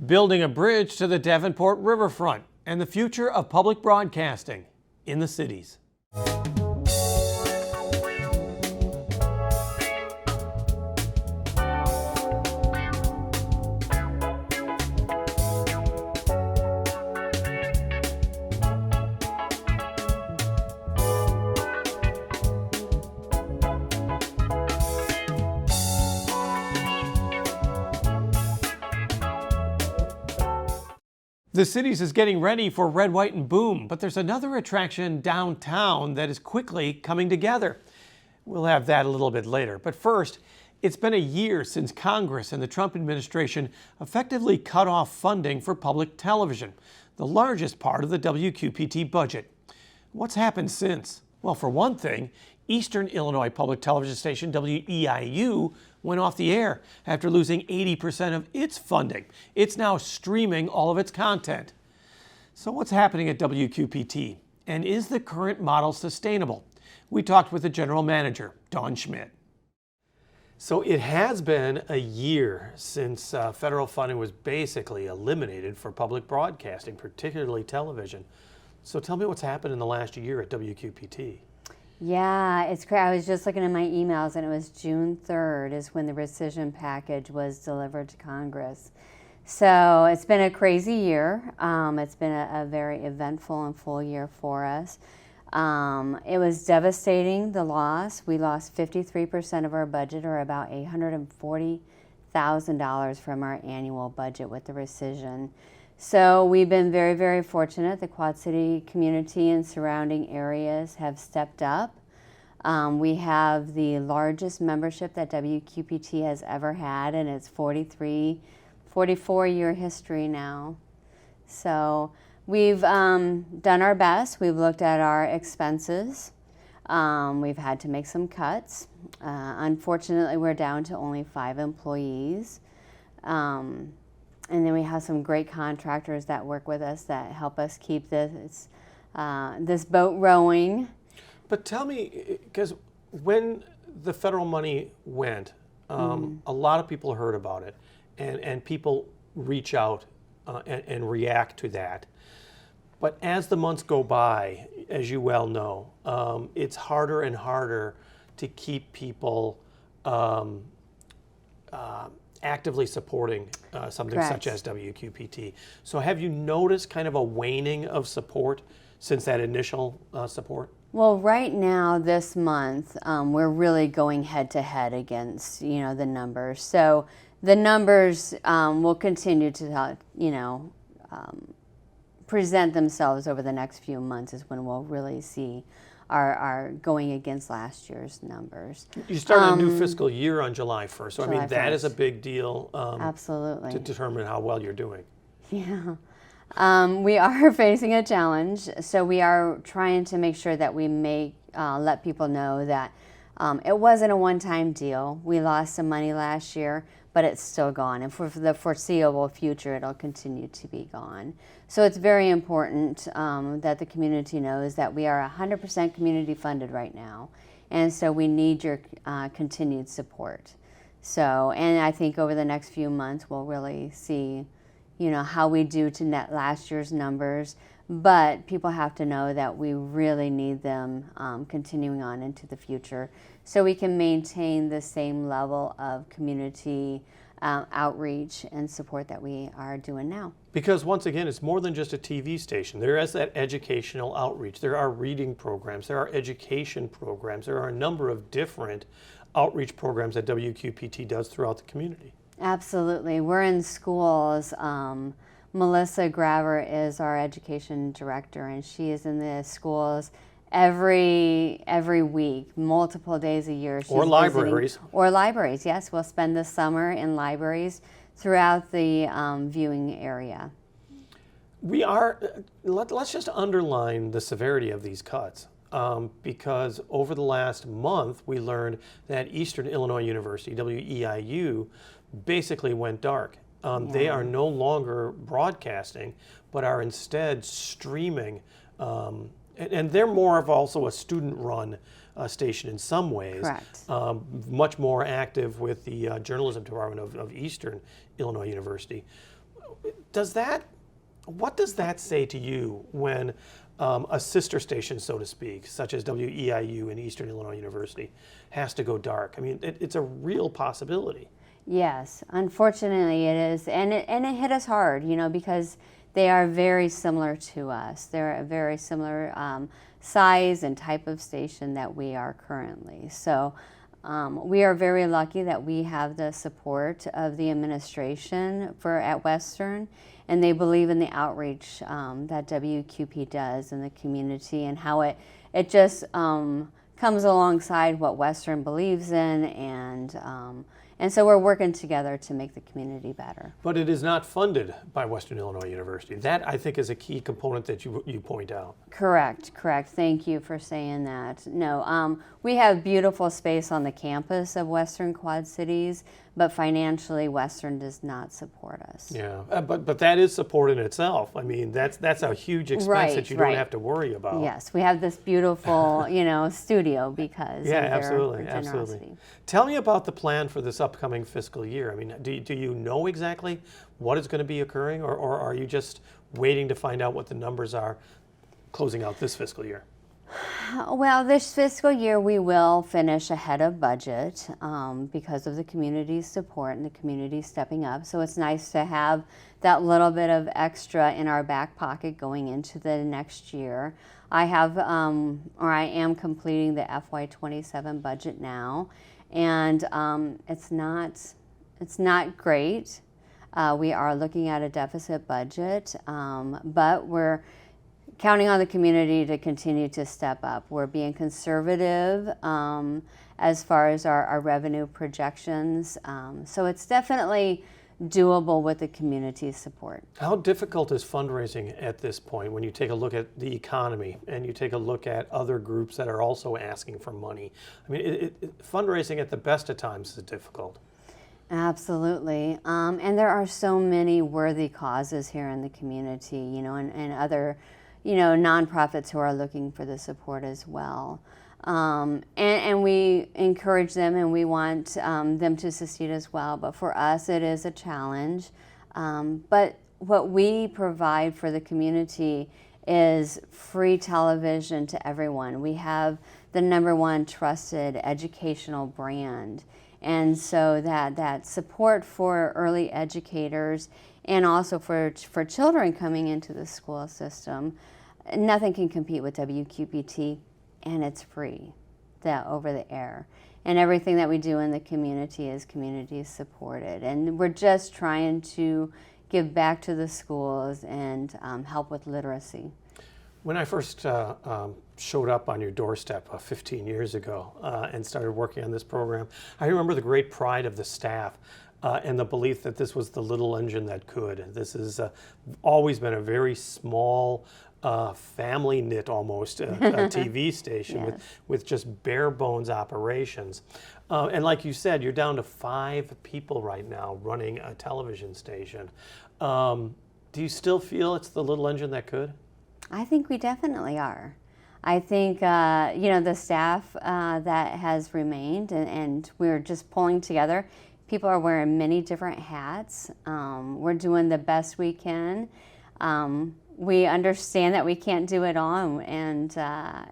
Building a bridge to the Davenport riverfront and the future of public broadcasting in the cities. The cities is getting ready for Red, White, and Boom, but there's another attraction downtown that is quickly coming together. We'll have that a little bit later. But first, it's been a year since Congress and the Trump administration effectively cut off funding for public television, the largest part of the WQPT budget. What's happened since? Well, for one thing, Eastern Illinois public television station WEIU went off the air after losing 80% of its funding. It's now streaming all of its content. So what's happening at WQPT? And is the current model sustainable? We talked with the general manager, Schmitt. So it has been a year since federal funding was basically eliminated for public broadcasting, particularly television. So tell me what's happened in the last year at WQPT. Yeah, it's crazy. I was just looking at my emails, and it was June 3rd is when the rescission package was delivered to Congress. So it's been a crazy year. It's been a very eventful and full year for us. It was devastating, the loss. We lost 53% of our budget, or about $840,000 from our annual budget with the rescission. So we've been very, very fortunate. The Quad City community and surrounding areas have stepped up. We have the largest membership that WQPT has ever had in its 44-year history now. So we've done our best. We've looked at our expenses. We've had to make some cuts. Unfortunately, we're down to only 5 employees. And then we have some great contractors that work with us that help us keep this boat rowing. But tell me, because when the federal money went, a lot of people heard about it, and people reach out and react to that. But as the months go by, as you well know, it's harder and harder to keep people actively supporting something Correct. such as WQPT. So have you noticed kind of a waning of support since that initial support? Well, right now, this month, we're really going head to head against, the numbers. So the numbers will continue to, present themselves over the next few months is when we'll really see are going against last year's numbers. You start a new fiscal year on July 1st, so July I mean that 1st. is a big deal. Absolutely. To determine how well you're doing. Yeah. We are facing a challenge, so we are trying to make sure that we let people know that it wasn't a one-time deal. We lost some money last year, but it's still gone, and for the foreseeable future, it'll continue to be gone. So it's very important that the community knows that we are 100% community funded right now, and so we need your continued support. So, and I think over the next few months, we'll really see, how we do to net last year's numbers, but people have to know that we really need them continuing on into the future so we can maintain the same level of community outreach and support that we are doing now. Because once again, it's more than just a TV station. There is that educational outreach. There are reading programs. There are education programs. There are a number of different outreach programs that WQPT does throughout the community. Absolutely. We're in schools. Melissa Graver is our education director, and she is in the schools every week, multiple days a year. She's or libraries. Visiting, or libraries, yes. We'll spend the summer in libraries throughout the viewing area. Let's just underline the severity of these cuts. Because over the last month, we learned that Eastern Illinois University, WEIU, basically went dark. They are no longer broadcasting, but are instead streaming. And they're more of also a student-run station in some ways. Correct. Much more active with the journalism department of Eastern Illinois University. What does that say to you when a sister station, so to speak, such as WEIU and Eastern Illinois University, has to go dark? I mean, it's a real possibility. Yes, unfortunately it is, and it hit us hard, because they are very similar to us. They're a very similar size and type of station that we are currently. So we are very lucky that we have the support of the administration at Western, and they believe in the outreach that WQP does in the community and how it just comes alongside what Western believes in, and so we're working together to make the community better. But it is not funded by Western Illinois University. That, I think, is a key component that you point out. Correct. Thank you for saying that. No, we have beautiful space on the campus of Western Quad Cities, but financially Western does not support us. Yeah, but that is support in itself. I mean, that's a huge expense that you don't have to worry about. Yes, we have this beautiful, studio because of their generosity. Absolutely. Tell me about the plan for this upcoming fiscal year. I mean, do you know exactly what is going to be occurring, or are you just waiting to find out what the numbers are closing out this fiscal year? Well, this fiscal year we will finish ahead of budget because of the community's support and the community stepping up. So it's nice to have that little bit of extra in our back pocket going into the next year. I am completing the FY27 budget now, and it's not great. We are looking at a deficit budget, but we're counting on the community to continue to step up. We're being conservative as far as our revenue projections. So it's definitely doable with the community's support. How difficult is fundraising at this point when you take a look at the economy and you take a look at other groups that are also asking for money? I mean, fundraising at the best of times is difficult. Absolutely. And there are so many worthy causes here in the community, and other nonprofits who are looking for the support as well. And we encourage them and we want them to succeed as well. But for us, it is a challenge. But what we provide for the community is free television to everyone. We have the #1 trusted educational brand. And so that support for early educators and also for children coming into the school system, nothing can compete with WQPT, and it's free, over the air. And everything that we do in the community is community supported. And we're just trying to give back to the schools and help with literacy. When I first showed up on your doorstep 15 years ago and started working on this program, I remember the great pride of the staff and the belief that this was the little engine that could. This has always been a very small, family knit almost TV station Yes. with just bare bones operations. And like you said, you're down to 5 people right now running a television station. Do you still feel it's the little engine that could? I think we definitely are. I think, the staff that has remained, and we're just pulling together. People are wearing many different hats. We're doing the best we can. We understand that we can't do it all, and,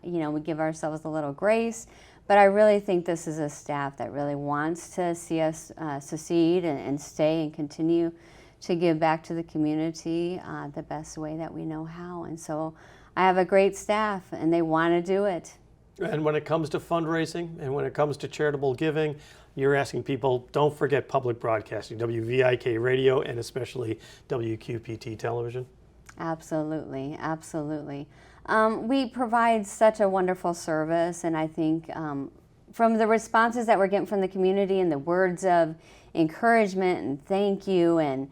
we give ourselves a little grace. But I really think this is a staff that really wants to see us succeed and stay and continue to give back to the community the best way that we know how. And so I have a great staff, and they want to do it. And when it comes to fundraising and when it comes to charitable giving, you're asking people, don't forget public broadcasting, WVIK radio, and especially WQPT television. Absolutely. We provide such a wonderful service, and I think from the responses that we're getting from the community and the words of encouragement and thank you and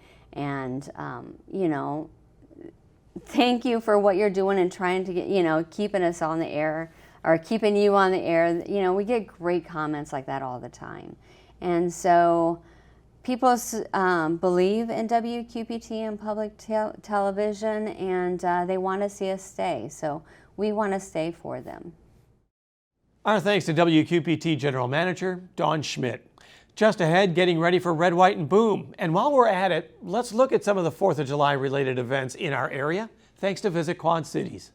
thank you for what you're doing and trying to get, keeping us on the air or keeping you on the air. We get great comments like that all the time. And so people believe in WQPT and public television, and they want to see us stay. So we want to stay for them. Our thanks to WQPT General Manager Dawn Schmitt. Just ahead, getting ready for Red, White, and Boom. And while we're at it, let's look at some of the 4th of July related events in our area, thanks to Visit Quad Cities.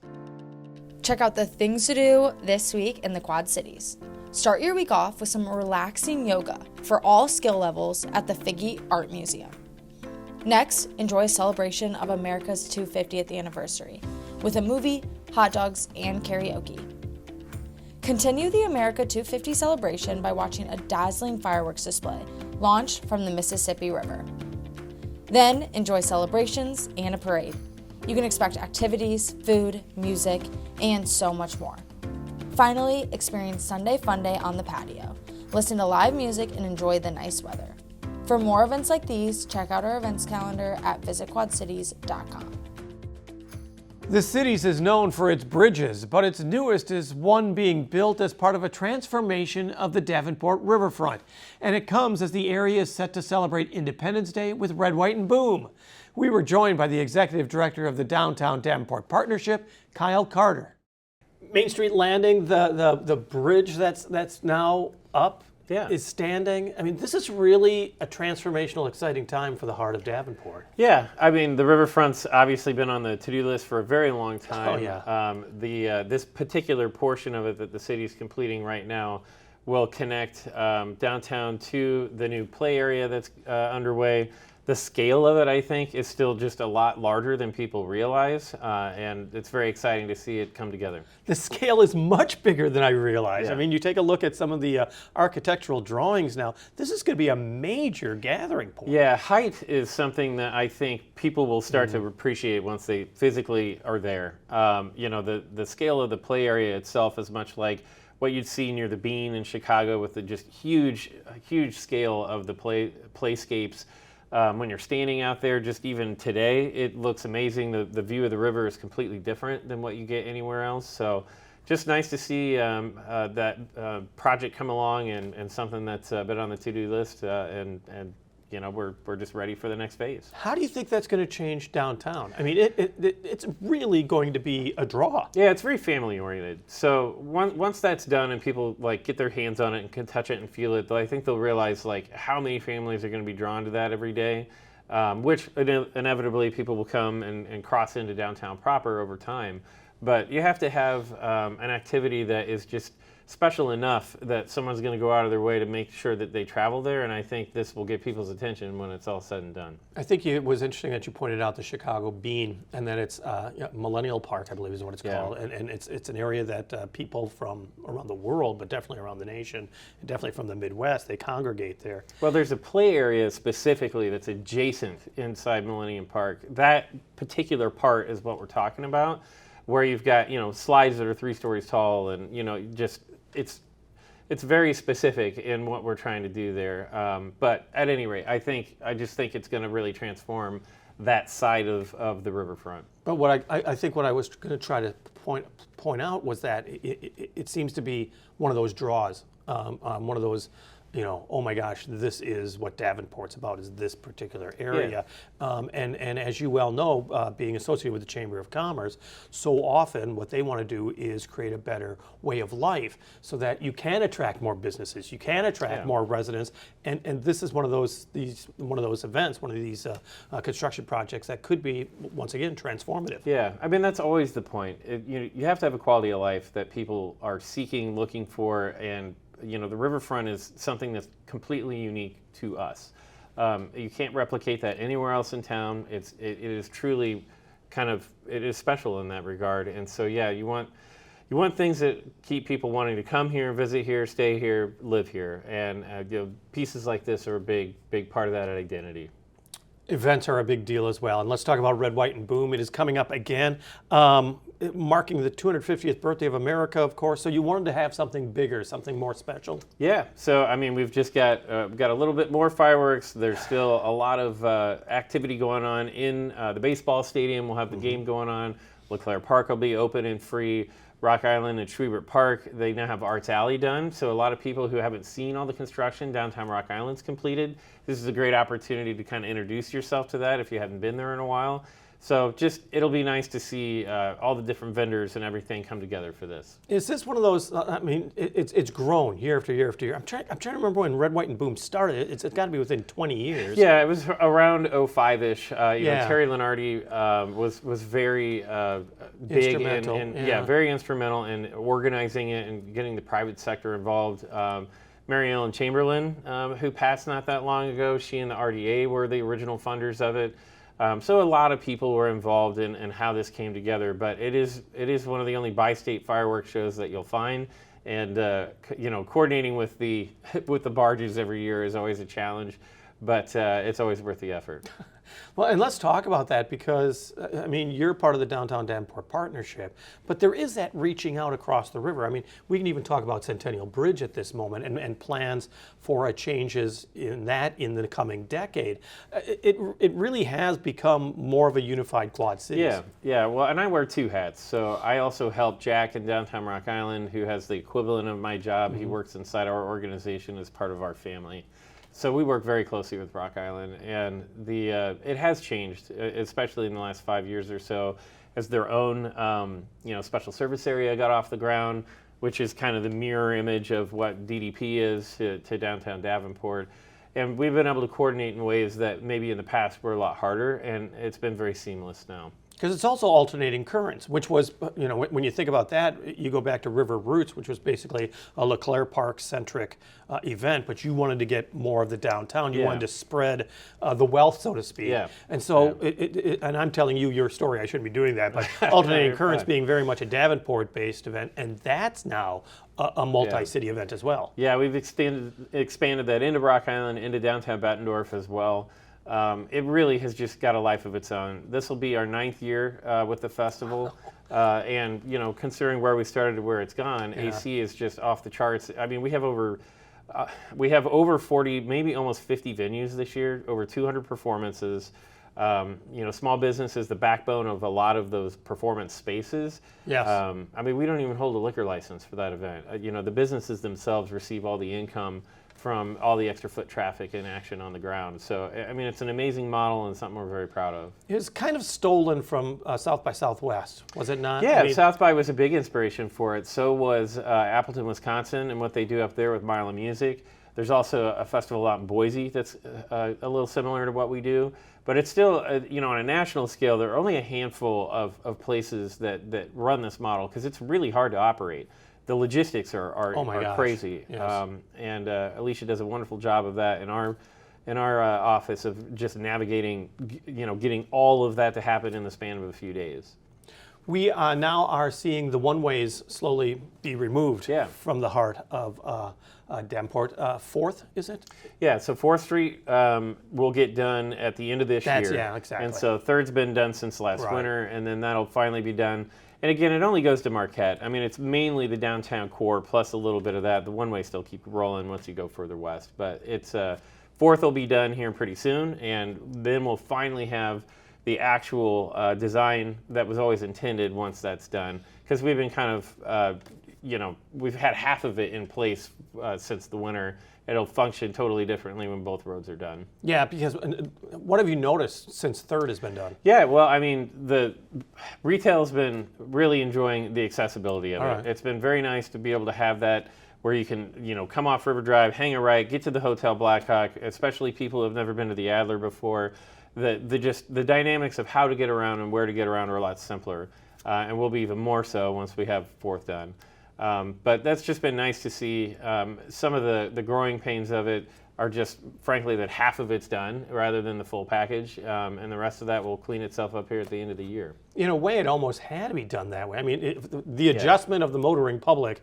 Check out the things to do this week in the Quad Cities. Start your week off with some relaxing yoga for all skill levels at the Figge Art Museum. Next, enjoy a celebration of America's 250th anniversary with a movie, hot dogs, and karaoke. Continue the America 250 celebration by watching a dazzling fireworks display launched from the Mississippi River. Then, enjoy celebrations and a parade. You can expect activities, food, music, and so much more. Finally, experience Sunday Fun Day on the patio. Listen to live music and enjoy the nice weather. For more events like these, check out our events calendar at visitquadcities.com. The Cities is known for its bridges, but its newest is one being built as part of a transformation of the Davenport riverfront. And it comes as the area is set to celebrate Independence Day with Red, White, and Boom. We were joined by the executive director of the Downtown Davenport Partnership, Kyle Carter. Main Street Landing, the bridge that's now up, is standing. I mean, this is really a transformational, exciting time for the heart of Davenport. Yeah, I mean, the riverfront's obviously been on the to-do list for a very long time. Oh, yeah. This particular portion of it that the city's completing right now will connect downtown to the new play area that's underway. The scale of it, I think, is still just a lot larger than people realize, and it's very exciting to see it come together. The scale is much bigger than I realized. Yeah. I mean, you take a look at some of the architectural drawings now. This is going to be a major gathering point. Yeah, height is something that I think people will start to appreciate once they physically are there. You know, the scale of the play area itself is much like what you'd see near the Bean in Chicago with the just huge scale of the playscapes. When you're standing out there, just even today, it looks amazing. The view of the river is completely different than what you get anywhere else. So just nice to see that project come along and something that's been on the to-do list. And you know, we're just ready for the next phase. How do you think that's going to change downtown? I mean, it's really going to be a draw. Yeah, it's very family oriented. So once that's done and people like get their hands on it and can touch it and feel it, I think they'll realize like how many families are going to be drawn to that every day, which inevitably people will come and cross into downtown proper over time. But you have to have an activity that is just special enough that someone's going to go out of their way to make sure that they travel there, and I think this will get people's attention when it's all said and done. I think it was interesting that you pointed out the Chicago Bean, and that it's Millennial Park, I believe is what it's called, and it's an area that people from around the world, but definitely around the nation, and definitely from the Midwest, they congregate there. Well, there's a play area specifically that's adjacent inside Millennium Park. That particular part is what we're talking about, where you've got, you know, slides that are 3 stories tall, and, you know, just it's very specific in what we're trying to do there. But at any rate, I just think it's going to really transform that side of the riverfront. But what I think what I was going to try to point out was that it seems to be one of those draws, one of those, you know, oh my gosh, this is what Davenport's about, is this particular area. Yeah. And as you well know, being associated with the Chamber of Commerce, so often what they want to do is create a better way of life so that you can attract more businesses, you can attract more residents, and this is one of those events, one of these construction projects that could be, once again, transformative. Yeah, I mean, that's always the point. You have to have a quality of life that people are seeking, looking for, and you know, the riverfront is something that's completely unique to us. You can't replicate that anywhere else in town. It is truly it is special in that regard. And so, yeah, you want things that keep people wanting to come here, visit here, stay here, live here. And you know, pieces like this are a big part of that identity. Events are a big deal as well. And let's talk about Red, White, and Boom. It is coming up again, marking the 250th birthday of America, of course. So you wanted to have something bigger, something more special. Yeah. So, I mean, we've just got a little bit more fireworks. There's still a lot of activity going on in the baseball stadium. We'll have the game going on. LeClaire Park will be open and free. Rock Island and Schmitt Park, they now have Arts Alley done. So a lot of people who haven't seen all the construction, downtown Rock Island's completed. This is a great opportunity to kind of introduce yourself to that if you haven't been there in a while. So just, it'll be nice to see all the different vendors and everything come together for this. Is this one of those? I mean, it's grown year after year after year. I'm trying to remember when Red, White, and Boom started. It's got to be within 20 years. Yeah, it was around 05-ish. You know, Yeah. Terry Lenardi was very big Instrumental, and yeah. very instrumental in organizing it and getting the private sector involved. Mary Ellen Chamberlain, who passed not that long ago, she and the RDA were the original funders of it. So a lot of people were involved in how this came together, but it is one of the only bi-state fireworks shows that you'll find, and you know, coordinating with the barges every year is always a challenge, but it's always worth the effort. Well, and let's talk about that because, I mean, you're part of the Downtown Davenport Partnership, but there is that reaching out across the river. I mean, we can even talk about Centennial Bridge at this moment and plans for changes in that in the coming decade. It really has become more of a unified Quad Cities. Yeah. Well, and I wear two hats. So I also help Jack in downtown Rock Island, who has the equivalent of my job. He works inside our organization as part of our family. So we work very closely with Rock Island, and it has changed, especially in the last 5 years or so, as their own you know, special service area got off the ground, which is kind of the mirror image of what DDP is to downtown Davenport. And we've been able to coordinate in ways that maybe in the past were a lot harder, and it's been very seamless now. Because it's also alternating currents, which was, you know, when you think about that, you go back to River Roots, which was basically a LeClaire Park-centric event, but you wanted to get more of the downtown. You wanted to spread the wealth, so to speak. Yeah. And so, and I'm telling you your story, I shouldn't be doing that, but alternating currents being very much a Davenport-based event, and that's now a multi-city event as well. Yeah, we've expanded that into Rock Island, into downtown Bettendorf as well. It really has just got a life of its own. This will be our 9th year with the festival, and you know, considering where we started to where it's gone, AC is just off the charts. I mean, we have over 40, maybe almost 50 venues this year, over 200 performances. You know, small business is the backbone of a lot of those performance spaces. Yes. I mean, we don't even hold a liquor license for that event. You know, the businesses themselves receive all the income from all the extra foot traffic and action on the ground. So, I mean, it's an amazing model and something we're very proud of. It was kind of stolen from South by Southwest, was it not? Yeah, I mean, South by was a big inspiration for it. So was Appleton, Wisconsin, and what they do up there with Mile of Music. There's also a festival out in Boise that's a little similar to what we do. But it's still, you know, on a national scale, there are only a handful of places that run this model because it's really hard to operate. The logistics are crazy, yes. And Alicia does a wonderful job of that in our office of just navigating, you know, getting all of that to happen in the span of a few days. We now are seeing the one-ways slowly be removed from the heart of Davenport. 4th, is it? Yeah, so 4th Street will get done at the end of this year. Yeah, exactly. And so 3rd's been done since last winter, and then that'll finally be done. And again, it only goes to Marquette. I mean, it's mainly the downtown core plus a little bit of that. The one-way still keep rolling once you go further west. But it's 4th will be done here pretty soon, and then we'll finally have the actual design that was always intended once that's done. Because we've been kind of, you know, we've had half of it in place since the winter. It'll function totally differently when both roads are done. Yeah, because what have you noticed since 3rd has been done? Yeah, well, I mean, the retail's been really enjoying the accessibility of it. Right. It's been very nice to be able to have that where you can, you know, come off River Drive, hang a right, get to the Hotel Blackhawk, especially people who have never been to the Adler before. The dynamics of how to get around and where to get around are a lot simpler, and will be even more so once we have 4th done. But that's just been nice to see. Some of the growing pains of it are just, frankly, that half of it's done rather than the full package, and the rest of that will clean itself up here at the end of the year. In a way, it almost had to be done that way. I mean, the adjustment of the motoring public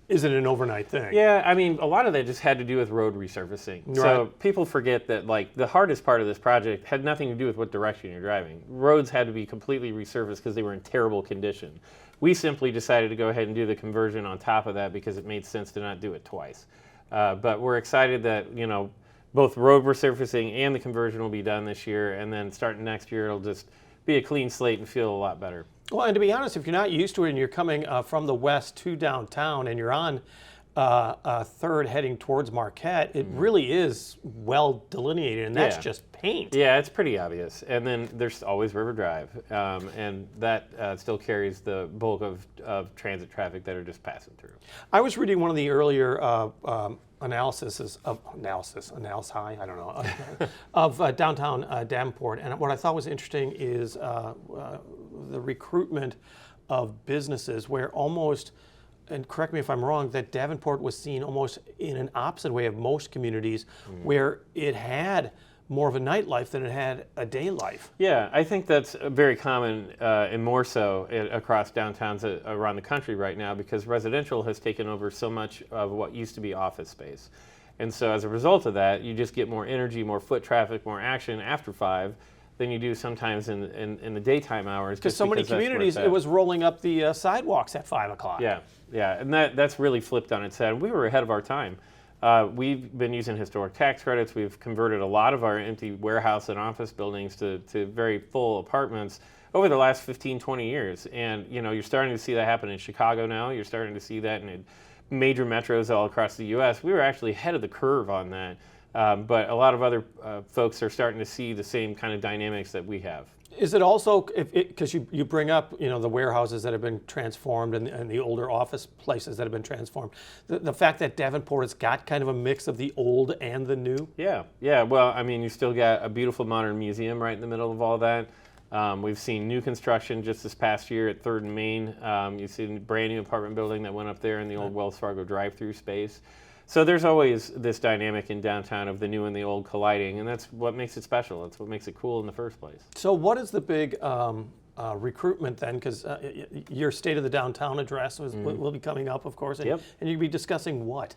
isn't an overnight thing. Yeah, I mean, a lot of that just had to do with road resurfacing. Right. So people forget that, like, the hardest part of this project had nothing to do with what direction you're driving. Roads had to be completely resurfaced because they were in terrible condition. We simply decided to go ahead and do the conversion on top of that because it made sense to not do it twice. But we're excited that, you know, both road resurfacing and the conversion will be done this year, and then starting next year, it'll just be a clean slate and feel a lot better. Well, and to be honest, if you're not used to it and you're coming from the west to downtown and you're on 3rd heading towards Marquette, it really is well delineated, and that's just paint. Yeah, it's pretty obvious. And then there's always River Drive, and that still carries the bulk of transit traffic that are just passing through. I was reading one of the earlier analysis, I don't know, of downtown Davenport, and what I thought was interesting is the recruitment of businesses where almost, and correct me if I'm wrong, that Davenport was seen almost in an opposite way of most communities where it had more of a nightlife than it had a day life. Yeah, I think that's very common and more so across downtowns around the country right now, because residential has taken over so much of what used to be office space. And so as a result of that, you just get more energy, more foot traffic, more action after 5 than you do sometimes in the daytime hours. Because so many communities, it was rolling up the sidewalks at 5 o'clock. Yeah, and that's really flipped on its head. We were ahead of our time. We've been using historic tax credits. We've converted a lot of our empty warehouse and office buildings to very full apartments over the last 15, 20 years. And you're starting to see that happen in Chicago now. You're starting to see that in major metros all across the U.S. We were actually ahead of the curve on that. But a lot of other folks are starting to see the same kind of dynamics that we have. Is it also, because you bring up the warehouses that have been transformed and the older office places that have been transformed, the fact that Davenport has got kind of a mix of the old and the new? Yeah. Well, I mean, you still got a beautiful modern museum right in the middle of all that. We've seen new construction just this past year at 3rd and Main. You've seen a brand new apartment building that went up there in the old Wells Fargo drive-through space. So there's always this dynamic in downtown of the new and the old colliding, and that's what makes it special. That's what makes it cool in the first place. So what is the big recruitment then? Because your State of the Downtown address will be coming up, of course, and you'll be discussing what?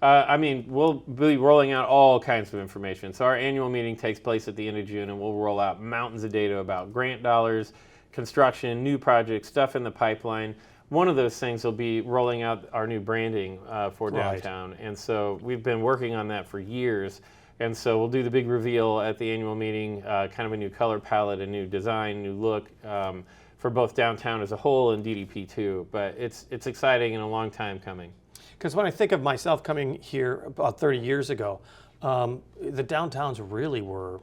We'll be rolling out all kinds of information. So our annual meeting takes place at the end of June, and we'll roll out mountains of data about grant dollars, construction, new projects, stuff in the pipeline. One of those things will be rolling out our new branding for downtown. Right. And so we've been working on that for years. And so we'll do the big reveal at the annual meeting, kind of a new color palette, a new design, new look for both downtown as a whole and DDP too. But it's exciting and a long time coming. Because when I think of myself coming here about 30 years ago, the downtowns really were,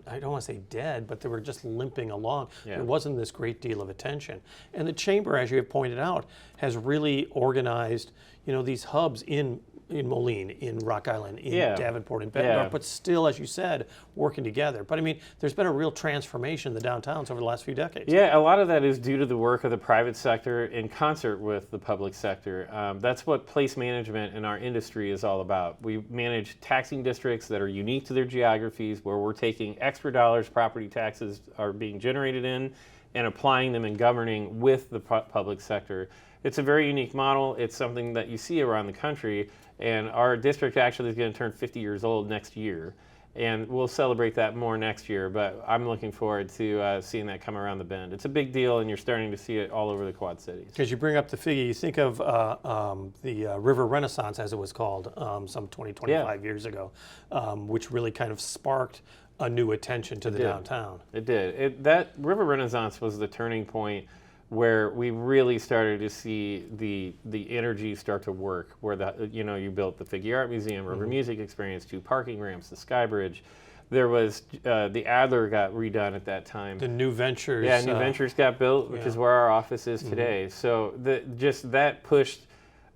I don't want to say dead, but they were just limping along. Yeah. There wasn't this great deal of attention. And the Chamber, as you have pointed out, has really organized, these hubs in Moline, in Rock Island, in Davenport, in Bettendorf, but still, as you said, working together. But I mean, there's been a real transformation in the downtowns over the last few decades. Yeah, a lot of that is due to the work of the private sector in concert with the public sector. That's what place management in our industry is all about. We manage taxing districts that are unique to their geographies, where we're taking extra dollars property taxes are being generated in and applying them and governing with the public sector. It's a very unique model. It's something that you see around the country, and our district actually is going to turn 50 years old next year, and we'll celebrate that more next year, but I'm looking forward to seeing that come around the bend. It's a big deal, and you're starting to see it all over the Quad Cities. Because you bring up the figure, you think of the River Renaissance, as it was called, some 20, 25 years ago, which really kind of sparked a new attention to the downtown. It did. That River Renaissance was the turning point where we really started to see the energy start to work, where you built the Figge Art Museum, River Music Experience, 2 parking ramps, the Sky Bridge. There was the Adler got redone at that time. The New Ventures. Yeah, New Ventures got built, which is where our office is today. So just that pushed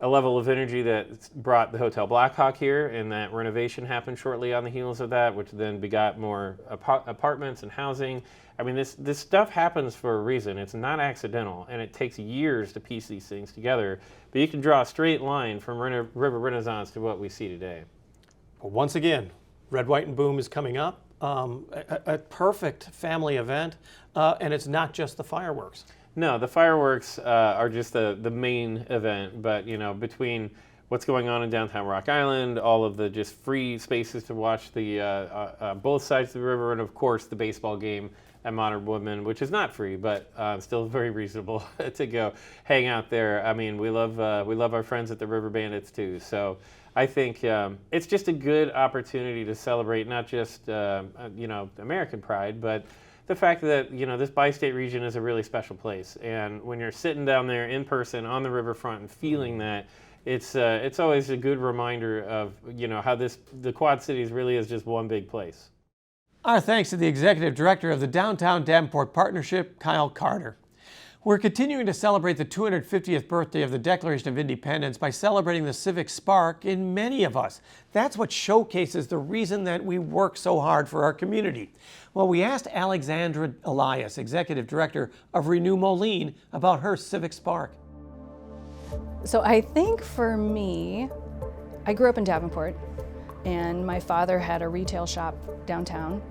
a level of energy that brought the Hotel Blackhawk here, and that renovation happened shortly on the heels of that, which then begot more apartments and housing. I mean, this stuff happens for a reason. It's not accidental, and it takes years to piece these things together. But you can draw a straight line from River Renaissance to what we see today. Well, once again, Red, White, and Boom is coming up. A perfect family event, and it's not just the fireworks. No, the fireworks are just the main event, but between what's going on in downtown Rock Island, all of the just free spaces to watch the both sides of the river, and of course the baseball game at Modern Woodman, which is not free, but still very reasonable to go hang out there. I mean, we love our friends at the River Bandits too. So I think it's just a good opportunity to celebrate not just American pride, but the fact that this bi-state region is a really special place. And when you're sitting down there in person on the riverfront and feeling that, it's always a good reminder of, how the Quad Cities really is just one big place. Our thanks to the Executive Director of the Downtown Davenport Partnership, Kyle Carter. We're continuing to celebrate the 250th birthday of the Declaration of Independence by celebrating the civic spark in many of us. That's what showcases the reason that we work so hard for our community. Well, we asked Alexandra Elias, Executive Director of Renew Moline, about her civic spark. So I think for me, I grew up in Davenport, and my father had a retail shop downtown.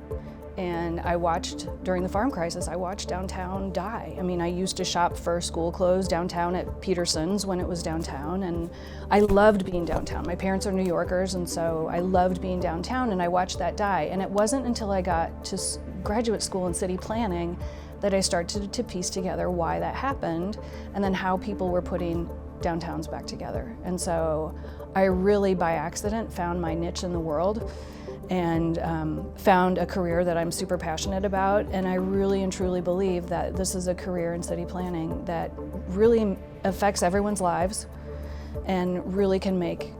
And I watched, during the farm crisis, I watched downtown die. I mean, I used to shop for school clothes downtown at Peterson's when it was downtown, and I loved being downtown. My parents are New Yorkers, and so I loved being downtown, and I watched that die. And it wasn't until I got to graduate school in city planning that I started to piece together why that happened, and then how people were putting downtowns back together. And so I really, by accident, found my niche in the world, and found a career that I'm super passionate about. And I really and truly believe that this is a career in city planning that really affects everyone's lives and really can make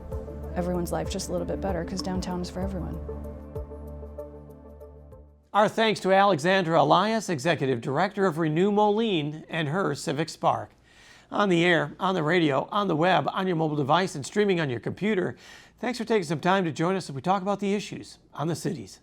everyone's life just a little bit better, because downtown is for everyone. Our thanks to Alexandra Elias, Executive Director of Renew Moline, and her civic spark. On the air, on the radio, on the web, on your mobile device, and streaming on your computer. Thanks for taking some time to join us as we talk about the issues on the cities.